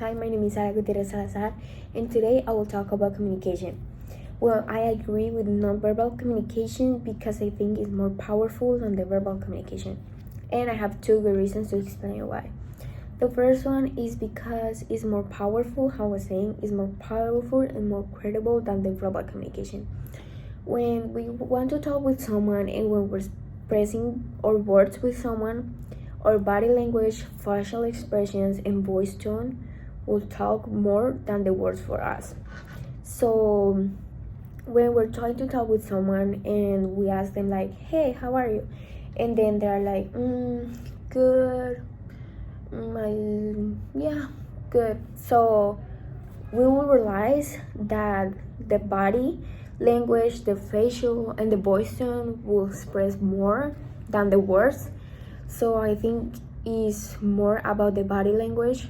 Hi, my name is Sara Gutierrez Salazar, and today I will talk about communication. Well, I agree with nonverbal communication because I think it's more powerful than the verbal communication. And I have two good reasons to explain why. The first one is because it's more powerful, how I was saying, is more powerful and more credible than the verbal communication. When we want to talk with someone and when we're expressing our words with someone, our body language, facial expressions, and voice tone will talk more than the words for us. So when we're trying to talk with someone and we ask them like, hey, how are you? And then they're like, good, yeah, good. So we will realize that the body language, the facial and the voice tone will express more than the words. So I think it's more about the body language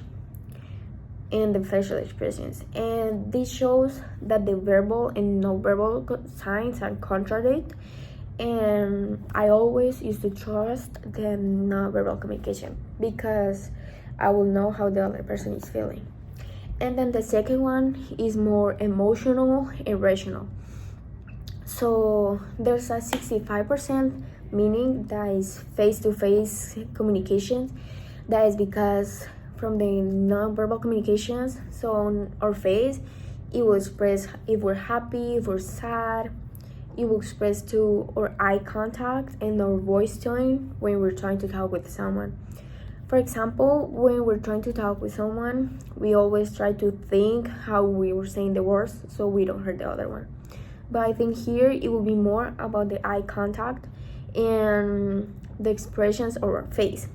and the facial expressions, and this shows that the verbal and non-verbal signs are contradict, and I always used to trust the non-verbal communication because I will know how the other person is feeling. And then the second one is more emotional and rational. So there's a 65% meaning that is face-to-face communication. That is because from the non-verbal communications, so on our face, it will express if we're happy, if we're sad. It will express to our eye contact and our voice tone when we're trying to talk with someone. For example, when we're trying to talk with someone, we always try to think how we were saying the words so we don't hurt the other one. But I think here it will be more about the eye contact and the expressions of our face.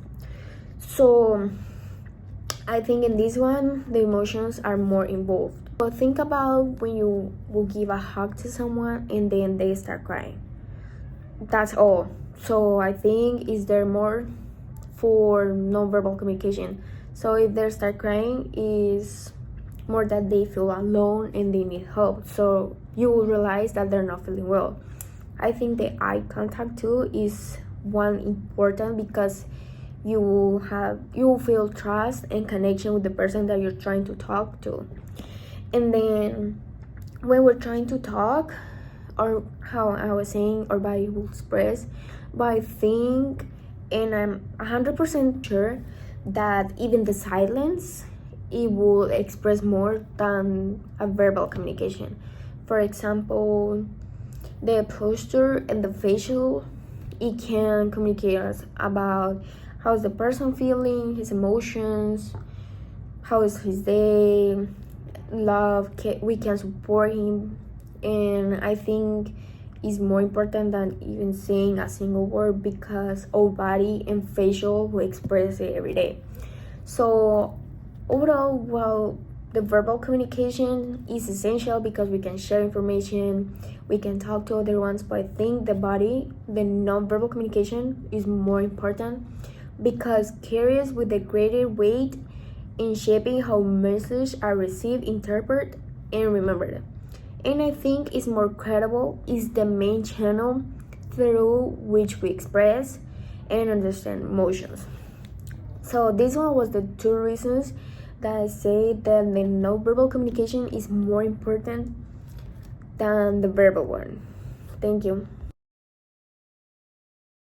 So I think in this one, the emotions are more involved. But think about when you will give a hug to someone and then they start crying. That's all. So I think is there more for nonverbal communication. So if they start crying, is more that they feel alone and they need help. So you will realize that they're not feeling well. I think the eye contact too is one important because you will feel trust and connection with the person that you're trying to talk to. And then when we're trying to talk, or how I was saying, our body will express, but I think, and I'm 100% sure that even the silence, it will express more than a verbal communication. For example, the posture and the facial, it can communicate us about how's the person feeling, his emotions, how is his day, love, we can support him. And I think it's more important than even saying a single word because our body and facial will express it every day. So overall, well, the verbal communication is essential because we can share information, we can talk to other ones, but I think the non-verbal communication is more important because carries with a greater weight in shaping how messages are received, interpreted, and remembered. And I think it's more credible, is the main channel through which we express and understand emotions. So this one was the two reasons that I say that the non-verbal communication is more important than the verbal one. Thank you.